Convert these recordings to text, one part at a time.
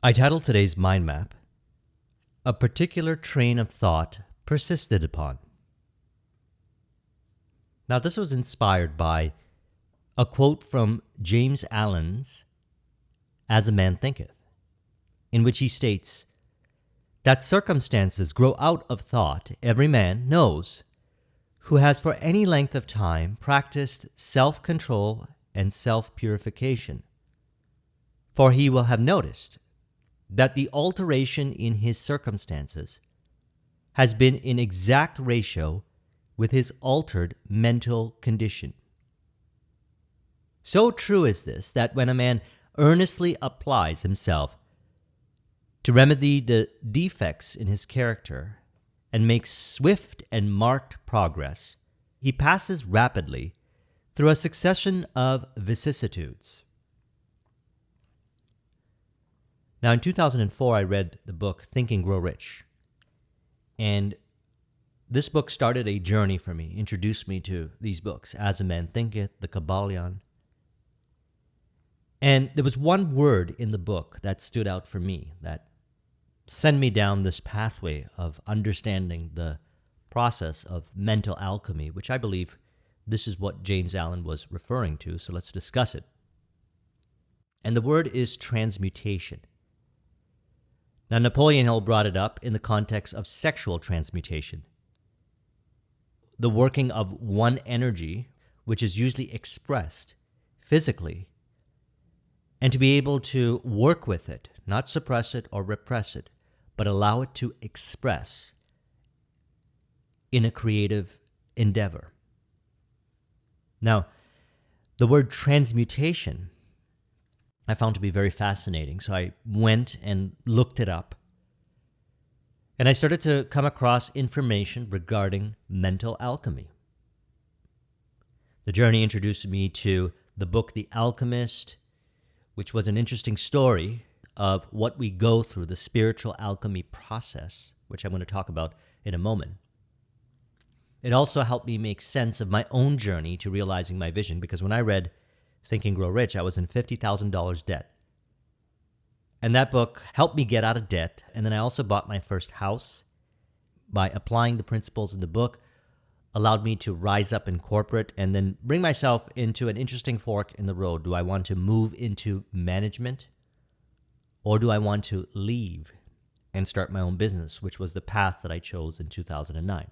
I titled today's mind map, A Particular Train of Thought Persisted Upon. Now, this was inspired by a quote from James Allen's As a Man Thinketh, in which he states that circumstances grow out of thought every man knows who has for any length of time practiced self-control and self-purification. For he will have noticed that the alteration in his circumstances has been in exact ratio with his altered mental condition. So true is this that when a man earnestly applies himself to remedy the defects in his character and makes swift and marked progress, he passes rapidly through a succession of vicissitudes. Now, in 2004, I read the book Think and Grow Rich. And this book started a journey for me, introduced me to these books, As a Man Thinketh, the Coagulation. And there was one word in the book that stood out for me, that sent me down this pathway of understanding the process of mental alchemy, which I believe this is what James Allen was referring to, so let's discuss it. And the word is transmutation. Now, Napoleon Hill brought it up in the context of sexual transmutation, the working of one energy, which is usually expressed physically, and to be able to work with it, not suppress it or repress it, but allow it to express in a creative endeavor. Now, the word transmutation I found to be very fascinating, so I went and looked it up. And I started to come across information regarding mental alchemy. The journey introduced me to the book The Alchemist, which was an interesting story of what we go through, the spiritual alchemy process, which I'm going to talk about in a moment. It also helped me make sense of my own journey to realizing my vision, because when I read Think and Grow Rich, I was in $50,000 debt. And that book helped me get out of debt. And then I also bought my first house by applying the principles in the book, allowed me to rise up in corporate and then bring myself into an interesting fork in the road. Do I want to move into management, or do I want to leave and start my own business, which was the path that I chose in 2009.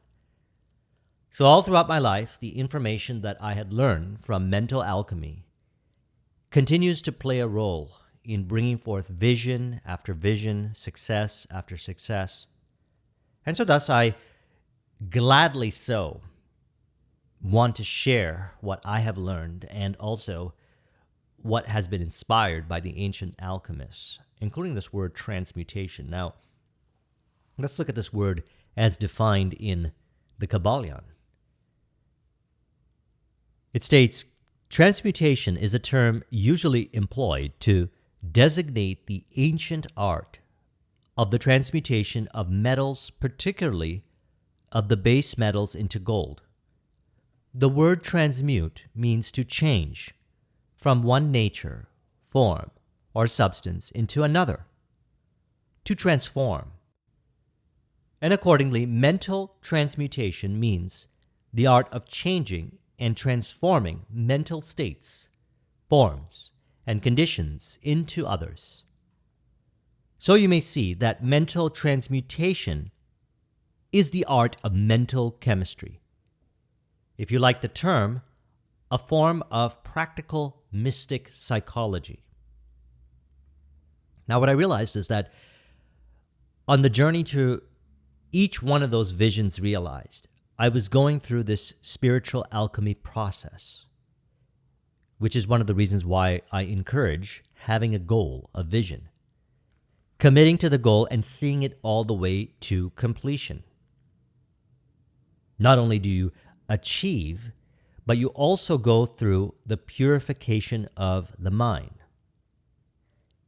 So all throughout my life, the information that I had learned from mental alchemy continues to play a role in bringing forth vision after vision, success after success. And so thus I gladly so want to share what I have learned and also what has been inspired by the ancient alchemists, including this word transmutation. Now, let's look at this word as defined in the Coagulation. It states, transmutation is a term usually employed to designate the ancient art of the transmutation of metals, particularly of the base metals, into gold. The word transmute means to change from one nature, form, or substance into another, to transform. And accordingly, mental transmutation means the art of changing and transforming mental states, forms, and conditions into others. So you may see that mental transmutation is the art of mental chemistry. If you like the term, a form of practical mystic psychology. Now, what I realized is that on the journey to each one of those visions realized, I was going through this spiritual alchemy process, which is one of the reasons why I encourage having a goal, a vision, committing to the goal and seeing it all the way to completion. Not only do you achieve, but you also go through the purification of the mind,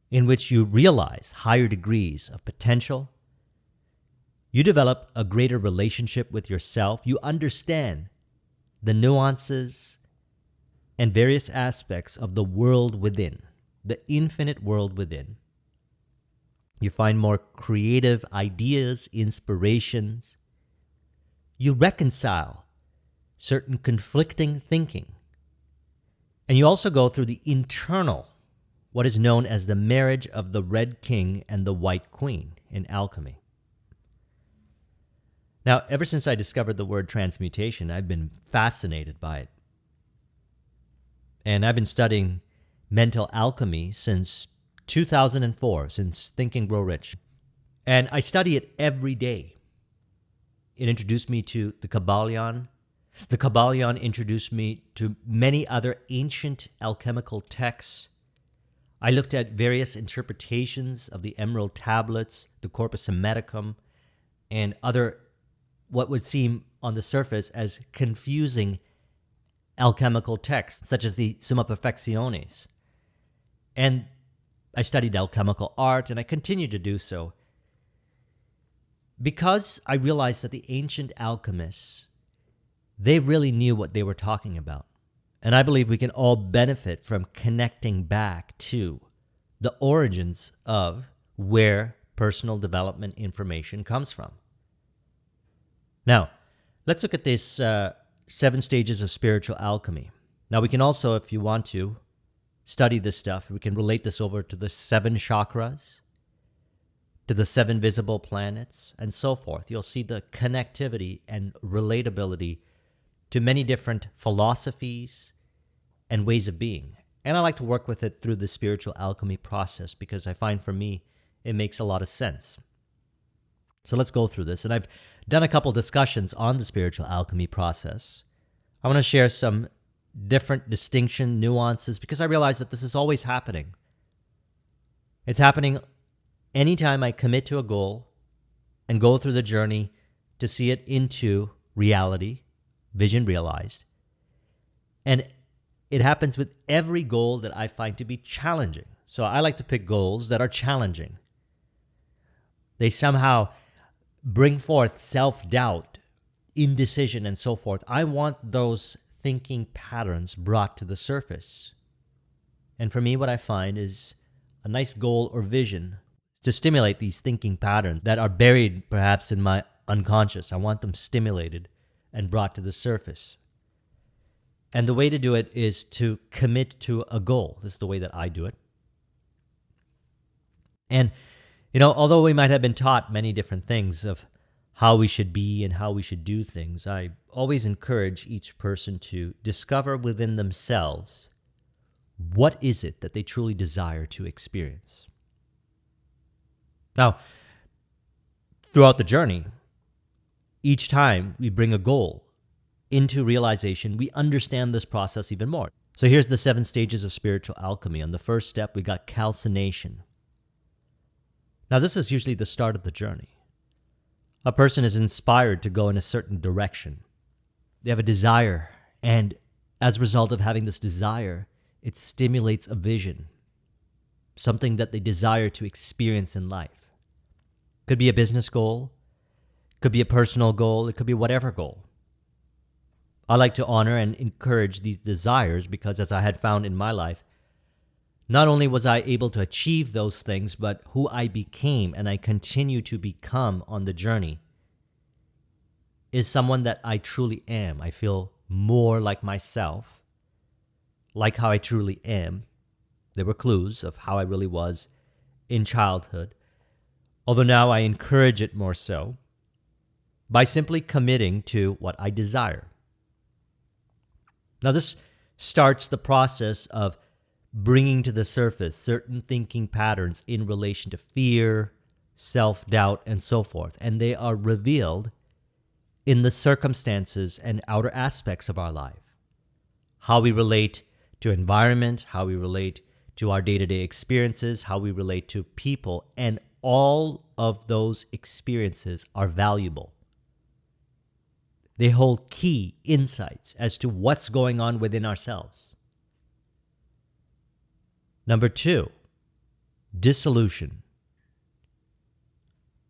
in which you realize higher degrees of potential. You develop a greater relationship with yourself. You understand the nuances and various aspects of the world within, the infinite world within. You find more creative ideas, inspirations. You reconcile certain conflicting thinking. And you also go through the internal, what is known as the marriage of the Red King and the White Queen in alchemy. Now, ever since I discovered the word transmutation, I've been fascinated by it. And I've been studying mental alchemy since 2004, since Think and Grow Rich. And I study it every day. It introduced me to the Coagulation. The Coagulation introduced me to many other ancient alchemical texts. I looked at various interpretations of the Emerald Tablets, the Corpus Hermeticum, and other what would seem on the surface as confusing alchemical texts, such as the Summa Perfectionis. And I studied alchemical art, and I continue to do so, because I realized that the ancient alchemists, they really knew what they were talking about. And I believe we can all benefit from connecting back to the origins of where personal development information comes from. Now, let's look at these 7 stages of spiritual alchemy. Now, we can also, if you want to, study this stuff. We can relate this over to the 7 chakras, to the 7 visible planets, and so forth. You'll see the connectivity and relatability to many different philosophies and ways of being. And I like to work with it through the spiritual alchemy process because I find for me it makes a lot of sense. So let's go through this. And I've done a couple discussions on the spiritual alchemy process. I want to share some different distinction nuances because I realize that this is always happening. It's happening anytime I commit to a goal and go through the journey to see it into reality, vision realized. And it happens with every goal that I find to be challenging. So I like to pick goals that are challenging. They somehow bring forth self-doubt, indecision, and so forth. I want those thinking patterns brought to the surface. And for me, what I find is a nice goal or vision to stimulate these thinking patterns that are buried perhaps in my unconscious. I want them stimulated and brought to the surface. And the way to do it is to commit to a goal. This is the way that I do it. And although we might have been taught many different things of how we should be and how we should do things, I always encourage each person to discover within themselves what is it that they truly desire to experience. Now, throughout the journey, each time we bring a goal into realization, we understand this process even more. So here's the 7 stages of spiritual alchemy. On the first step, we got calcination. Now, this is usually the start of the journey. A person is inspired to go in a certain direction. They have a desire, and as a result of having this desire, it stimulates a vision, something that they desire to experience in life. Could be a business goal, could be a personal goal, it could be whatever goal. I like to honor and encourage these desires because, as I had found in my life, not only was I able to achieve those things, but who I became and I continue to become on the journey is someone that I truly am. I feel more like myself, like how I truly am. There were clues of how I really was in childhood, although now I encourage it more so by simply committing to what I desire. Now, this starts the process of bringing to the surface certain thinking patterns in relation to fear, self-doubt, and so forth. And they are revealed in the circumstances and outer aspects of our life. How we relate to environment, how we relate to our day-to-day experiences, how we relate to people, and all of those experiences are valuable. They hold key insights as to what's going on within ourselves. Number 2, dissolution.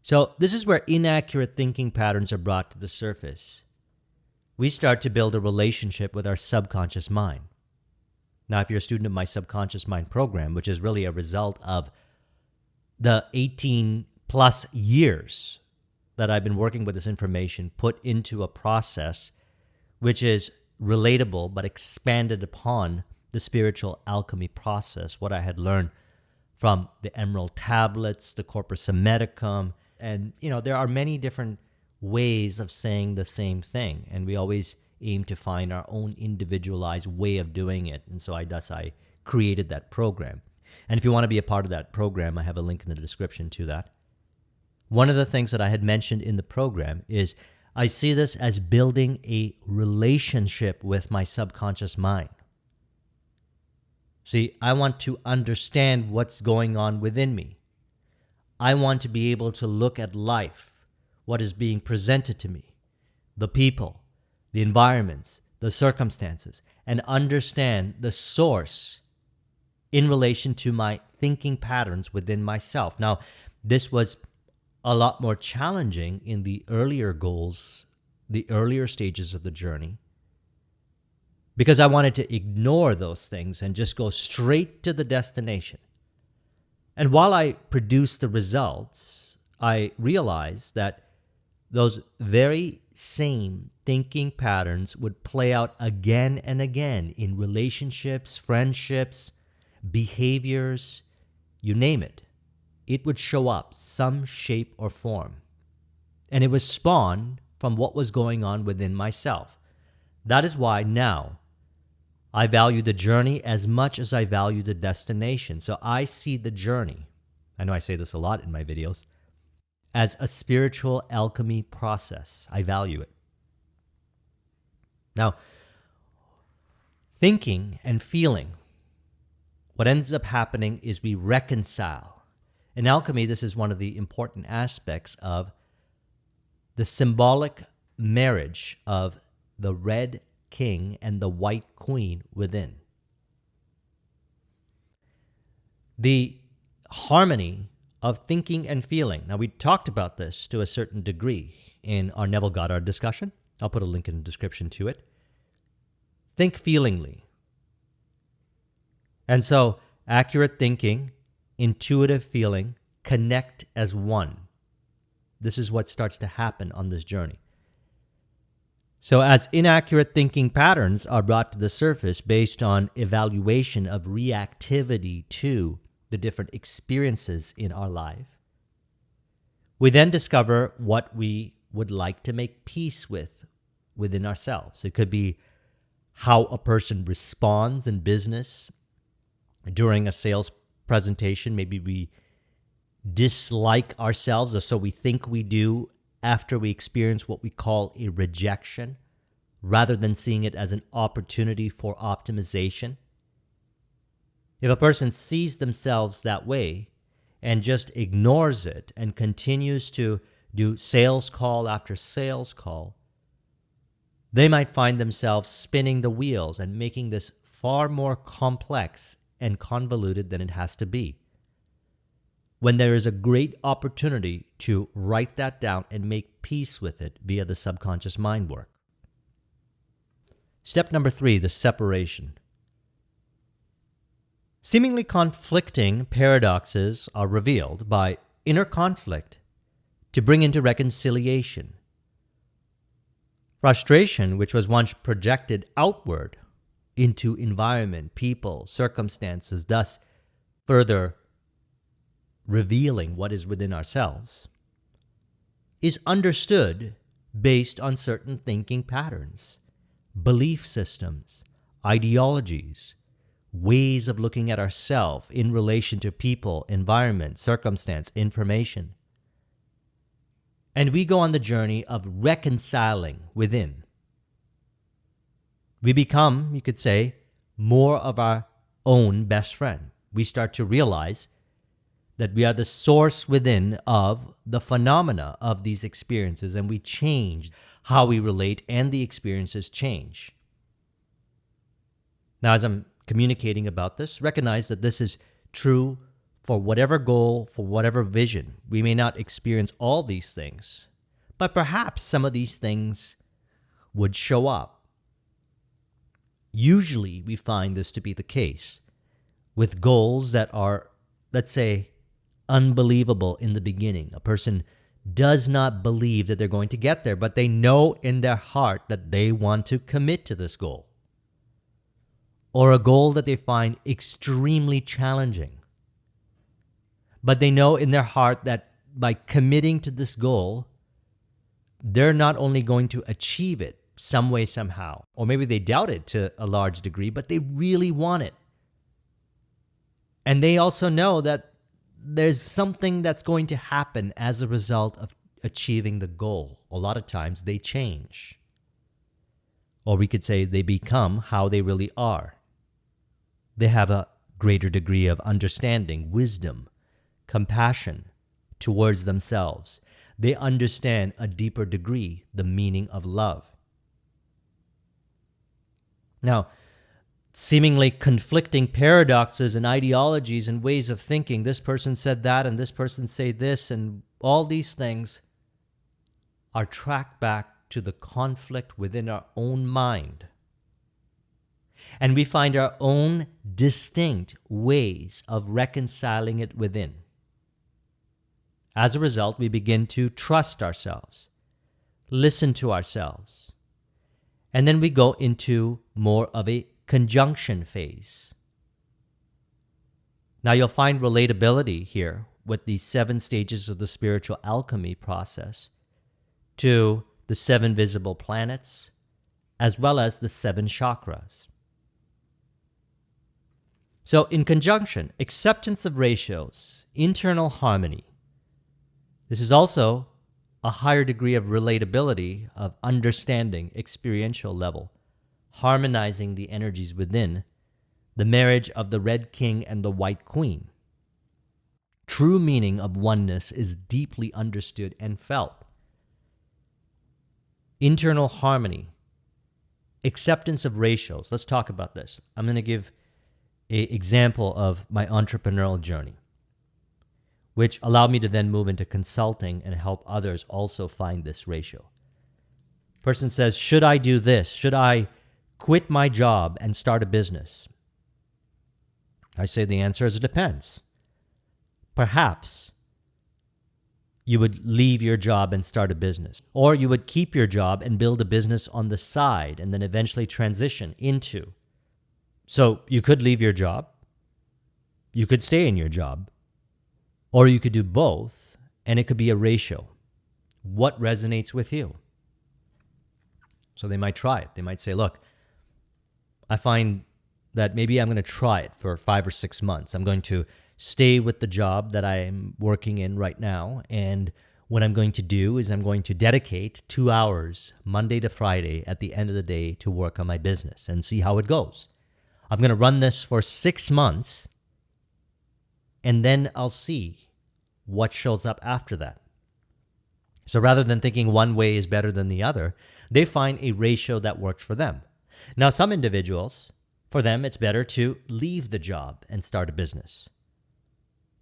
So this is where inaccurate thinking patterns are brought to the surface. We start to build a relationship with our subconscious mind. Now, if you're a student of my subconscious mind program, which is really a result of the 18 plus years that I've been working with this information put into a process which is relatable but expanded upon the spiritual alchemy process, what I had learned from the Emerald Tablets, the Corpus Hermeticum, and there are many different ways of saying the same thing, and we always aim to find our own individualized way of doing it, and so I created that program. And if you want to be a part of that program, I have a link in the description to that. One of the things that I had mentioned in the program is I see this as building a relationship with my subconscious mind. See, I want to understand what's going on within me. I want to be able to look at life, what is being presented to me, the people, the environments, the circumstances, and understand the source in relation to my thinking patterns within myself. Now, this was a lot more challenging in the earlier goals, the earlier stages of the journey, because I wanted to ignore those things and just go straight to the destination. And while I produced the results, I realized that those very same thinking patterns would play out again and again in relationships, friendships, behaviors, you name it. It would show up some shape or form. And it was spawned from what was going on within myself. That is why now I value the journey as much as I value the destination. So I see the journey, I know I say this a lot in my videos, as a spiritual alchemy process. I value it. Now, thinking and feeling, what ends up happening is we reconcile. In alchemy, this is one of the important aspects of the symbolic marriage of the red king and the white queen within. The harmony of thinking and feeling. Now, we talked about this to a certain degree in our Neville Goddard discussion. I'll put a link in the description to it. Think feelingly. And so, accurate thinking, intuitive feeling, connect as one. This is what starts to happen on this journey. So as inaccurate thinking patterns are brought to the surface based on evaluation of reactivity to the different experiences in our life, we then discover what we would like to make peace with within ourselves. It could be how a person responds in business during a sales presentation. Maybe we dislike ourselves, or so we think we do, after we experience what we call a rejection, rather than seeing it as an opportunity for optimization. If a person sees themselves that way and just ignores it and continues to do sales call after sales call, they might find themselves spinning the wheels and making this far more complex and convoluted than it has to be, when there is a great opportunity to write that down and make peace with it via the subconscious mind work. Step number 3, the separation. Seemingly conflicting paradoxes are revealed by inner conflict to bring into reconciliation. Frustration, which was once projected outward into environment, people, circumstances, thus further revealing what is within ourselves, is understood based on certain thinking patterns, belief systems, ideologies, ways of looking at ourselves in relation to people, environment, circumstance, information. And we go on the journey of reconciling within. We become, you could say, more of our own best friend. We start to realize that we are the source within of the phenomena of these experiences, and we change how we relate, and the experiences change. Now, as I'm communicating about this, recognize that this is true for whatever goal, for whatever vision. We may not experience all these things, but perhaps some of these things would show up. Usually, we find this to be the case with goals that are, let's say, unbelievable in the beginning. A person does not believe that they're going to get there, but they know in their heart that they want to commit to this goal, or a goal that they find extremely challenging. But they know in their heart that by committing to this goal, they're not only going to achieve it some way, somehow, or maybe they doubt it to a large degree, but they really want it. And they also know that there's something that's going to happen as a result of achieving the goal. A lot of times they change. Or we could say they become how they really are. They have a greater degree of understanding, wisdom, compassion towards themselves. They understand a deeper degree the meaning of love. Now, seemingly conflicting paradoxes and ideologies and ways of thinking, this person said that and this person said this, and all these things are tracked back to the conflict within our own mind. And we find our own distinct ways of reconciling it within. As a result, we begin to trust ourselves, listen to ourselves, and then we go into more of a conjunction phase. Now you'll find relatability here with the 7 stages of the spiritual alchemy process to the 7 visible planets, as well as the 7 chakras. So in conjunction, acceptance of ratios, internal harmony. This is also a higher degree of relatability, of understanding, experiential level, harmonizing the energies within, the marriage of the Red King and the White Queen. True meaning of oneness is deeply understood and felt. Internal harmony, acceptance of ratios. Let's talk about this. I'm going to give an example of my entrepreneurial journey, which allowed me to then move into consulting and help others also find this ratio. Person says, should I do this? Should I quit my job and start a business? I say the answer is it depends. Perhaps you would leave your job and start a business, or you would keep your job and build a business on the side and then eventually transition into. So you could leave your job, you could stay in your job, or you could do both, and it could be a ratio. What resonates with you? So they might try it. They might say, look, I find that maybe I'm going to try it for 5 or 6 months. I'm going to stay with the job that I'm working in right now, and what I'm going to do is I'm going to dedicate 2 hours Monday to Friday at the end of the day to work on my business and see how it goes. I'm going to run this for 6 months, and then I'll see what shows up after that. So rather than thinking one way is better than the other, they find a ratio that works for them. Now, some individuals, for them, it's better to leave the job and start a business.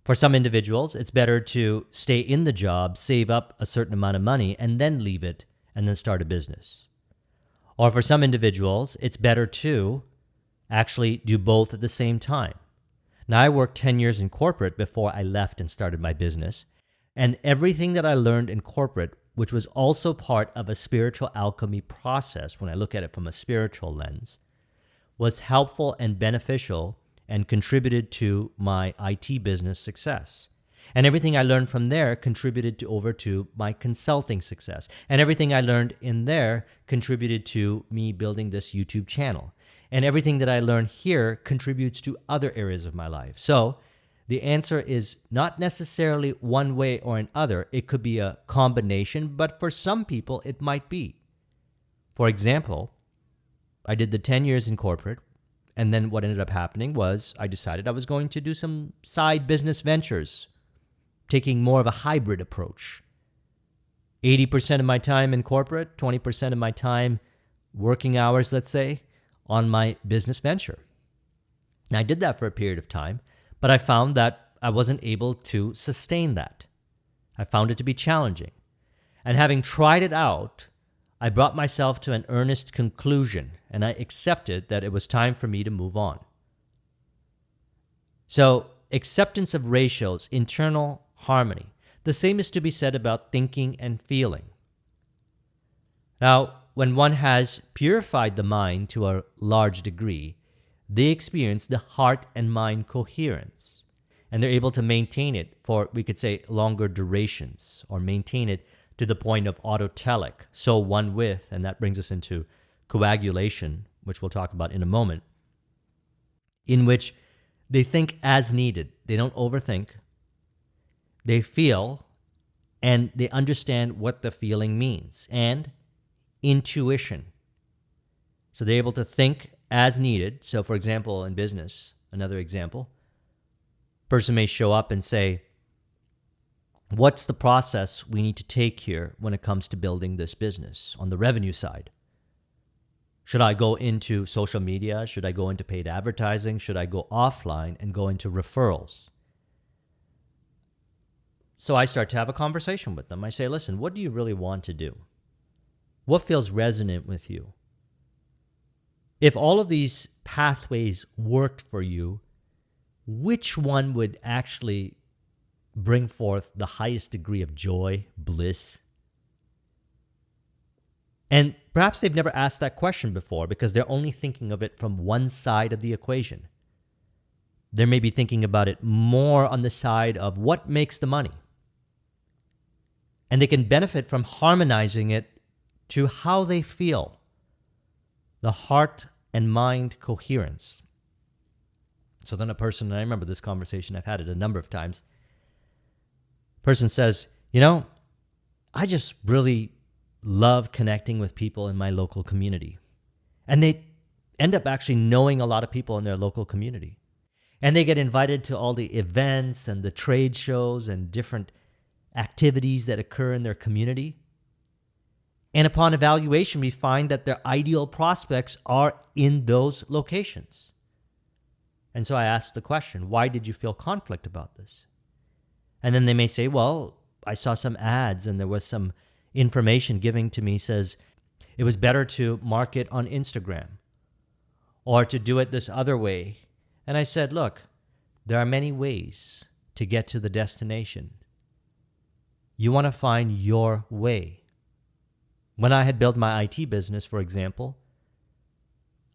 For some individuals, it's better to stay in the job, save up a certain amount of money, and then leave it and then start a business. Or for some individuals, it's better to actually do both at the same time. Now, I worked 10 years in corporate before I left and started my business. And everything that I learned in corporate, which was also part of a spiritual alchemy process, when I look at it from a spiritual lens, was helpful and beneficial and contributed to my IT business success. And everything I learned from there contributed over to my consulting success. And everything I learned in there contributed to me building this YouTube channel. And everything that I learned here contributes to other areas of my life. So the answer is not necessarily one way or another. It could be a combination, but for some people, it might be. For example, I did the 10 years in corporate, and then what ended up happening was I decided I was going to do some side business ventures, taking more of a hybrid approach. 80% of my time in corporate, 20% of my time working hours, let's say, on my business venture. And I did that for a period of time, but I found that I wasn't able to sustain that. I found it to be challenging. And having tried it out, I brought myself to an earnest conclusion, and I accepted that it was time for me to move on. So, acceptance of ratios, internal harmony. The same is to be said about thinking and feeling. Now, when one has purified the mind to a large degree, they experience the heart and mind coherence, and they're able to maintain it for, we could say, longer durations, or maintain it to the point of autotelic, so one with, and that brings us into coagulation, which we'll talk about in a moment, in which they think as needed. They don't overthink. They feel, and they understand what the feeling means, and intuition. So they're able to think as needed. So for example, in business, another example, person may show up and say, what's the process we need to take here when it comes to building this business on the revenue side? Should I go into social media? Should I go into paid advertising? Should I go offline and go into referrals? So I start to have a conversation with them. I say, listen, what do you really want to do? What feels resonant with you? If all of these pathways worked for you, which one would actually bring forth the highest degree of joy, bliss? And perhaps they've never asked that question before because they're only thinking of it from one side of the equation. They may be thinking about it more on the side of what makes the money. And they can benefit from harmonizing it to how they feel, the heart and mind coherence. So then a person, and I remember this conversation, I've had it a number of times, person says, I just really love connecting with people in my local community. And they end up actually knowing a lot of people in their local community. And they get invited to all the events and the trade shows and different activities that occur in their community. And upon evaluation, we find that their ideal prospects are in those locations. And so I asked the question, why did you feel conflict about this? And then they may say, well, I saw some ads and there was some information giving to me says it was better to market on Instagram or to do it this other way. And I said, look, there are many ways to get to the destination. You want to find your way. When I had built my IT business, for example,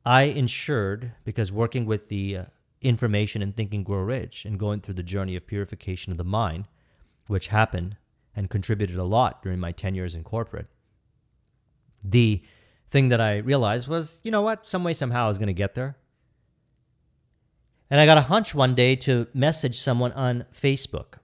I ensured, because working with the information and Think and Grow Rich and going through the journey of purification of the mind, which happened and contributed a lot during my 10 years in corporate, the thing that I realized was, some way, somehow I was going to get there. And I got a hunch one day to message someone on Facebook.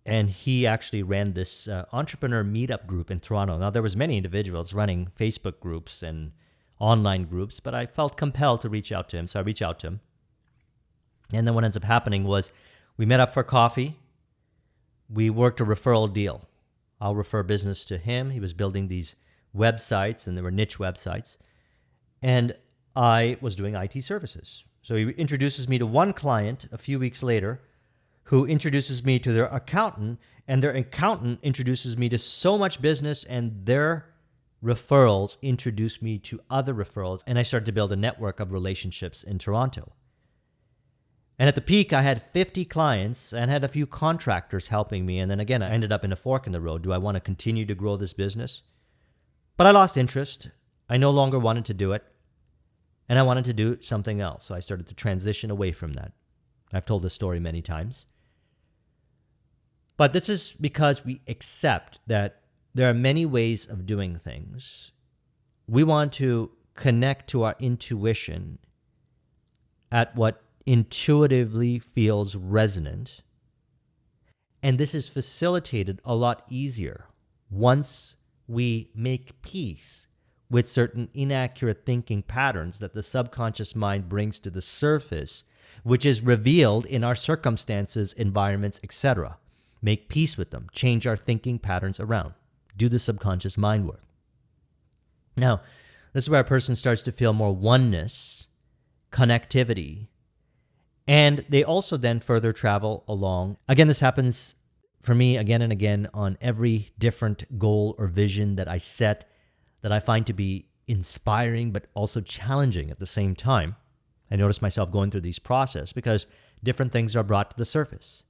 And he actually ran this entrepreneur meetup group in Toronto. Now, there was many individuals running Facebook groups and online groups, but I felt compelled to reach out to him. So I reached out to him. And then what ends up happening was we met up for coffee. We worked a referral deal. I'll refer business to him. He was building these websites, and they were niche websites. And I was doing IT services. So he introduces me to one client a few weeks later, who introduces me to their accountant, and their accountant introduces me to so much business, and their referrals introduced me to other referrals, and I started to build a network of relationships in Toronto. And at the peak, I had 50 clients and had a few contractors helping me, and then again, I ended up in a fork in the road. Do I want to continue to grow this business? But I lost interest. I no longer wanted to do it, and I wanted to do something else, so I started to transition away from that. I've told this story many times. But this is because we accept that there are many ways of doing things. We want to connect to our intuition at what intuitively feels resonant. And this is facilitated a lot easier once we make peace with certain inaccurate thinking patterns that the subconscious mind brings to the surface, which is revealed in our circumstances, environments, etc. Make peace with them. Change our thinking patterns around. Do the subconscious mind work. Now, this is where a person starts to feel more oneness, connectivity, and they also then further travel along. Again, this happens for me again and again on every different goal or vision that I set that I find to be inspiring but also challenging at the same time. I notice myself going through these processes because different things are brought to the surface.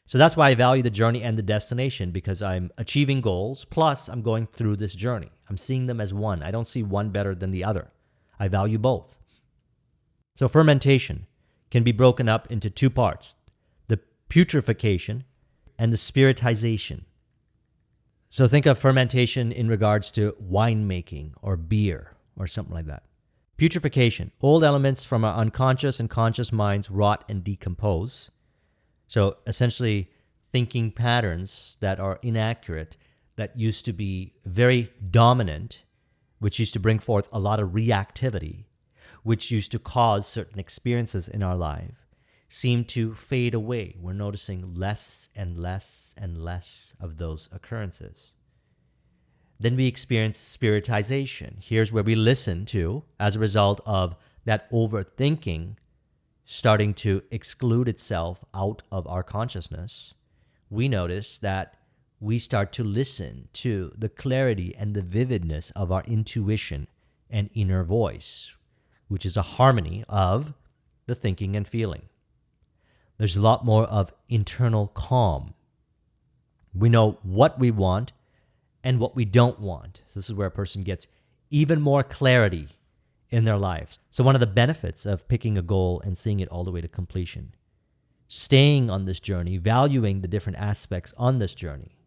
So that's why I value the journey and the destination, because I'm achieving goals, plus I'm going through this journey. I'm seeing them as one. I don't see one better than the other. I value both. So fermentation can be broken up into two parts: the putrefaction and the spiritization. So think of fermentation in regards to winemaking or beer or something like that. Putrefaction: old elements from our unconscious and conscious minds rot and decompose. So essentially, thinking patterns that are inaccurate, that used to be very dominant, which used to bring forth a lot of reactivity, which used to cause certain experiences in our life, seem to fade away. We're noticing less and less and less of those occurrences. Then we experience spiritization. Here's where we listen to, as a result of that overthinking starting to exclude itself out of our consciousness, we notice that we start to listen to the clarity and the vividness of our intuition and inner voice, which is a harmony of the thinking and feeling. There's a lot more of internal calm. We know what we want and what we don't want. This is where a person gets even more clarity in their lives. So one of the benefits of picking a goal and seeing it all the way to completion, staying on this journey, valuing the different aspects on this journey,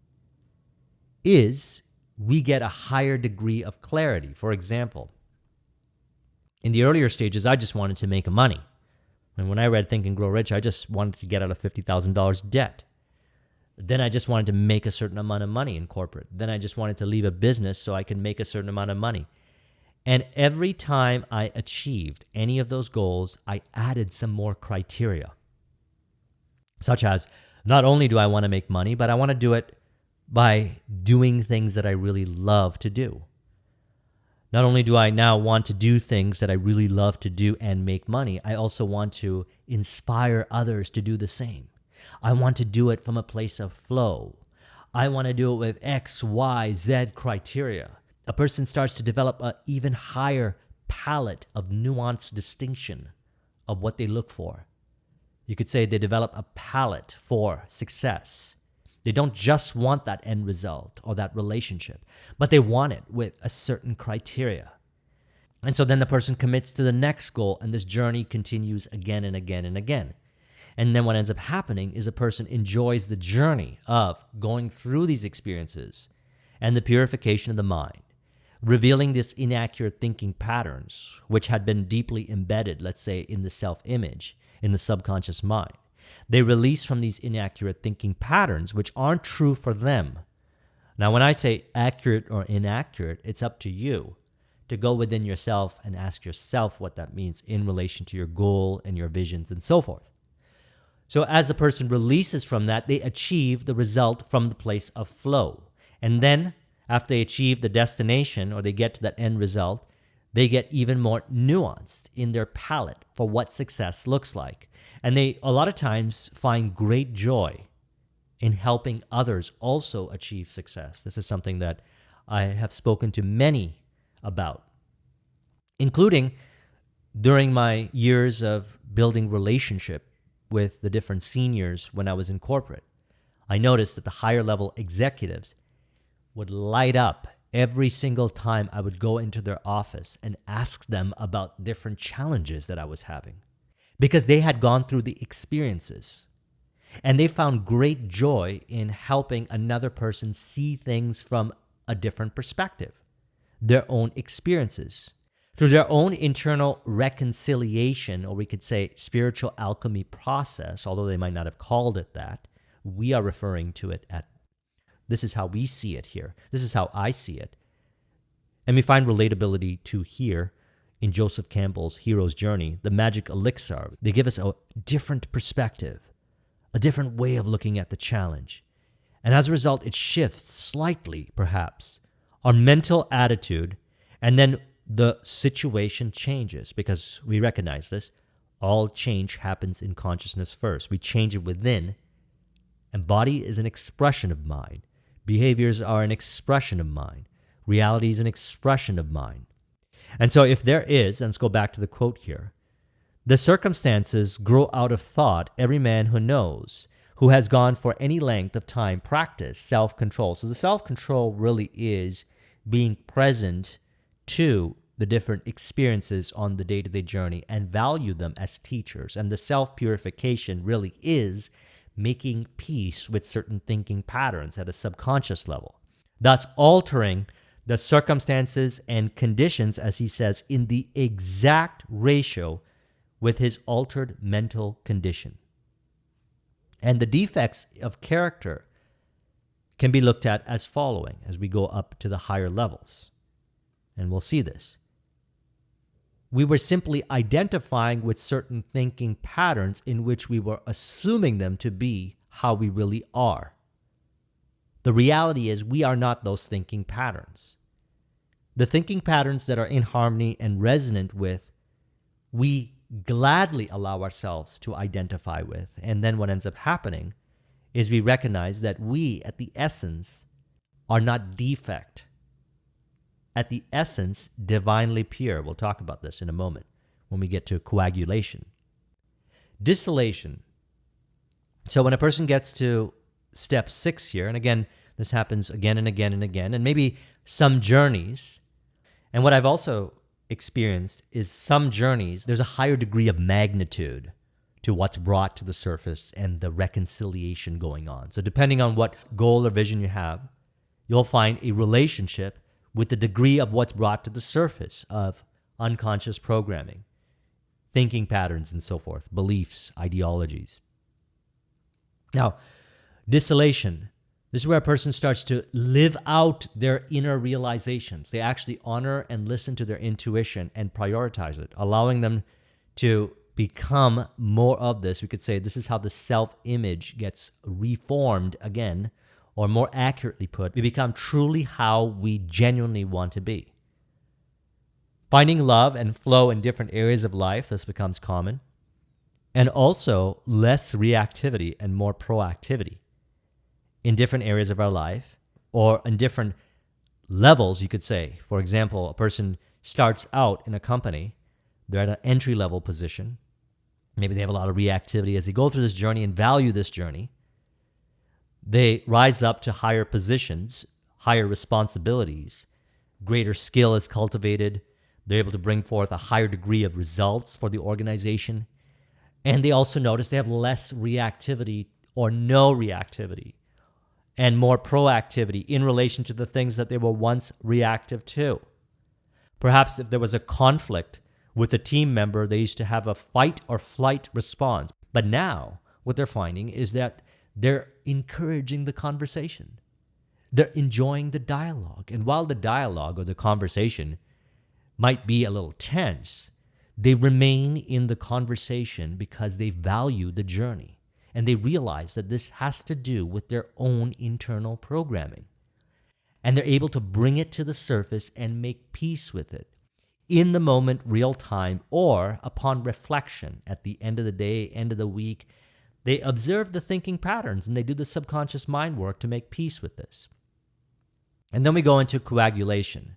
is we get a higher degree of clarity. For example, in the earlier stages, I just wanted to make money. And when I read Think and Grow Rich, I just wanted to get out of $50,000 debt. Then I just wanted to make a certain amount of money in corporate. Then I just wanted to leave a business so I can make a certain amount of money. And every time I achieved any of those goals, I added some more criteria, such as, not only do I want to make money, but I want to do it by doing things that I really love to do. Not only do I now want to do things that I really love to do and make money, I also want to inspire others to do the same. I want to do it from a place of flow. I want to do it with X, Y, Z criteria. A person starts to develop an even higher palette of nuanced distinction of what they look for. You could say they develop a palette for success. They don't just want that end result or that relationship, but they want it with a certain criteria. And so then the person commits to the next goal, and this journey continues again and again and again. And then what ends up happening is a person enjoys the journey of going through these experiences and the purification of the mind, revealing this inaccurate thinking patterns, which had been deeply embedded, let's say, in the self-image, in the subconscious mind. They release from these inaccurate thinking patterns, which aren't true for them. Now, when I say accurate or inaccurate, it's up to you to go within yourself and ask yourself what that means in relation to your goal and your visions and so forth. So as the person releases from that, they achieve the result from the place of flow. And then after they achieve the destination, or they get to that end result, they get even more nuanced in their palette for what success looks like. And they, a lot of times, find great joy in helping others also achieve success. This is something that I have spoken to many about, including during my years of building relationship with the different seniors when I was in corporate. I noticed that the higher level executives would light up every single time I would go into their office and ask them about different challenges that I was having, because they had gone through the experiences and they found great joy in helping another person see things from a different perspective, their own experiences. Through their own internal reconciliation, or we could say spiritual alchemy process, although they might not have called it that, we are referring to it at, this is how we see it here. This is how I see it. And we find relatability to here in Joseph Campbell's Hero's Journey, the magic elixir. They give us a different perspective, a different way of looking at the challenge. And as a result, it shifts slightly, perhaps, our mental attitude, and then the situation changes, because we recognize this. All change happens in consciousness first. We change it within, and body is an expression of mind. Behaviors are an expression of mind. Reality is an expression of mind. And so if there is, and let's go back to the quote here, the circumstances grow out of thought, every man who knows, who has gone for any length of time practice self-control. So the self-control really is being present to the different experiences on the day-to-day journey and value them as teachers. And the self-purification really is making peace with certain thinking patterns at a subconscious level, thus altering the circumstances and conditions, as he says, in the exact ratio with his altered mental condition. And the defects of character can be looked at as following as we go up to the higher levels. And we'll see this. We were simply identifying with certain thinking patterns in which we were assuming them to be how we really are. The reality is we are not those thinking patterns. The thinking patterns that are in harmony and resonant with, we gladly allow ourselves to identify with. And then what ends up happening is we recognize that we, at the essence, are not defect. At the essence, divinely pure. We'll talk about this in a moment when we get to coagulation. Distillation. So when a person gets to step 6 here, and again, this happens again and again and again, and maybe some journeys, and what I've also experienced is some journeys, there's a higher degree of magnitude to what's brought to the surface and the reconciliation going on. So depending on what goal or vision you have, you'll find a relationship with the degree of what's brought to the surface of unconscious programming, thinking patterns and so forth, beliefs, ideologies. Now, distillation. This is where a person starts to live out their inner realizations. They actually honor and listen to their intuition and prioritize it, allowing them to become more of this. We could say this is how the self-image gets reformed again, or more accurately put, we become truly how we genuinely want to be. Finding love and flow in different areas of life, this becomes common. And also less reactivity and more proactivity in different areas of our life, or in different levels, you could say. For example, a person starts out in a company, they're at an entry-level position. Maybe they have a lot of reactivity. As they go through this journey and value this journey, they rise up to higher positions, higher responsibilities, greater skill is cultivated. They're able to bring forth a higher degree of results for the organization. And they also notice they have less reactivity or no reactivity, and more proactivity in relation to the things that they were once reactive to. Perhaps if there was a conflict with a team member, they used to have a fight or flight response. But now what they're finding is that they're encouraging the conversation. They're enjoying the dialogue. And while the dialogue or the conversation might be a little tense, they remain in the conversation because they value the journey. And they realize that this has to do with their own internal programming. And they're able to bring it to the surface and make peace with it in the moment, real time, or upon reflection at the end of the day, end of the week. They observe the thinking patterns and they do the subconscious mind work to make peace with this. And then we go into coagulation.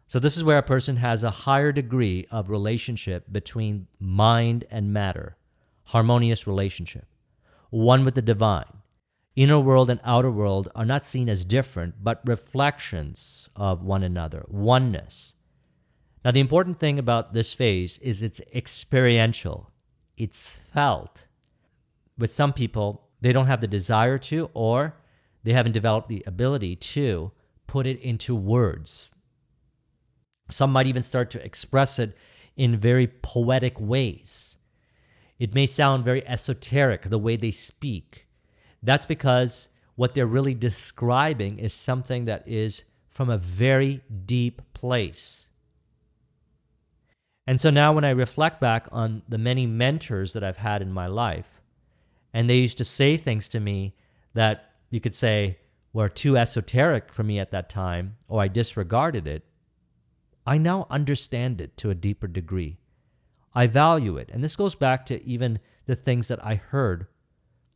So this is where a person has a higher degree of relationship between mind and matter, harmonious relationship, one with the divine. Inner world and outer world are not seen as different, but reflections of one another, oneness. Now, the important thing about this phase is it's experiential. It's felt. With some people, they don't have the desire to, or they haven't developed the ability to put it into words. Some might even start to express it in very poetic ways. It may sound very esoteric, the way they speak. That's because what they're really describing is something that is from a very deep place. And so now when I reflect back on the many mentors that I've had in my life, and they used to say things to me that you could say were too esoteric for me at that time, or I disregarded it, I now understand it to a deeper degree. I value it. And this goes back to even the things that I heard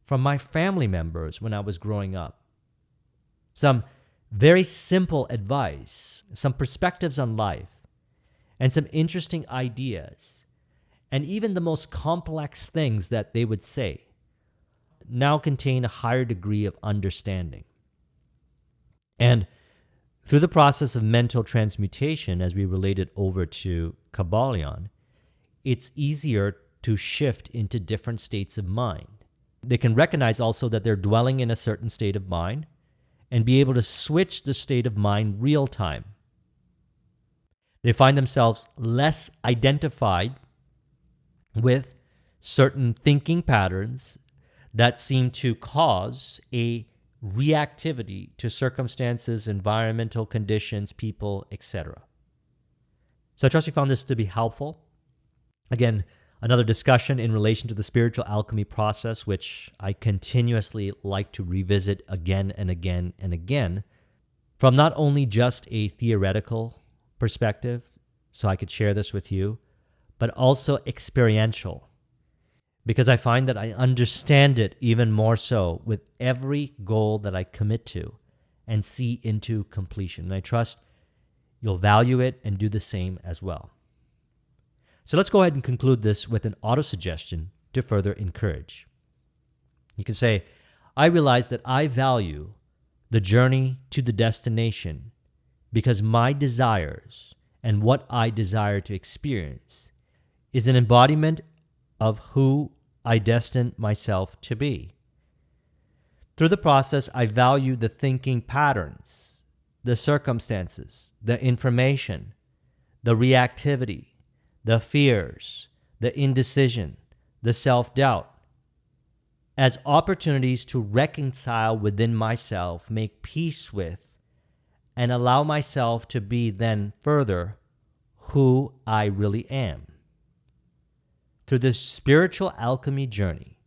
from my family members when I was growing up. Some very simple advice, some perspectives on life, and some interesting ideas, and even the most complex things that they would say. now contain a higher degree of understanding. And through the process of mental transmutation, as we relate it over to Coagulation, it's easier to shift into different states of mind. They can recognize also that they're dwelling in a certain state of mind and be able to switch the state of mind real time. They find themselves less identified with certain thinking patterns that seem to cause a reactivity to circumstances, environmental conditions, people, etc. So I trust you found this to be helpful. Again, another discussion in relation to the spiritual alchemy process, which I continuously like to revisit again and again and again, from not only just a theoretical perspective, so I could share this with you, but also experiential, because I find that I understand it even more so with every goal that I commit to and see into completion. And I trust you'll value it and do the same as well. So let's go ahead and conclude this with an auto-suggestion to further encourage. You can say, I realize that I value the journey to the destination because my desires and what I desire to experience is an embodiment of who I destine myself to be. Through the process, I value the thinking patterns, the circumstances, the information, the reactivity, the fears, the indecision, the self-doubt, as opportunities to reconcile within myself, make peace with, and allow myself to be then further who I really am. Through this spiritual alchemy journey,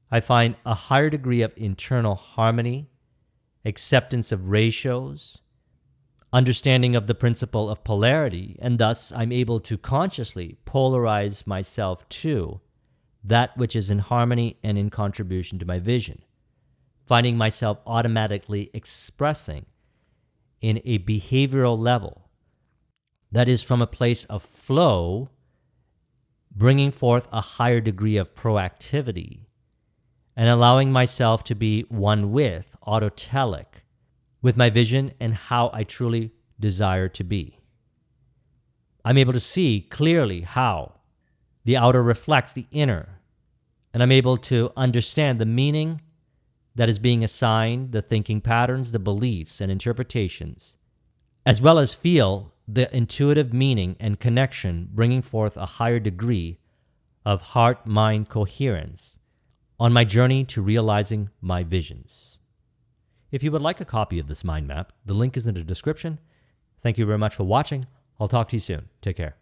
I find a higher degree of internal harmony, acceptance of ratios, understanding of the principle of polarity, and thus I'm able to consciously polarize myself to that which is in harmony and in contribution to my vision, finding myself automatically expressing in a behavioral level that is from a place of flow, bringing forth a higher degree of proactivity and allowing myself to be one with, autotelic, with my vision and how I truly desire to be. I'm able to see clearly how the outer reflects the inner, and I'm able to understand the meaning that is being assigned, the thinking patterns, the beliefs and interpretations, as well as feel the intuitive meaning and connection, bringing forth a higher degree of heart-mind coherence on my journey to realizing my visions. If you would like a copy of this mind map, the link is in the description. Thank you very much for watching. I'll talk to you soon. Take care.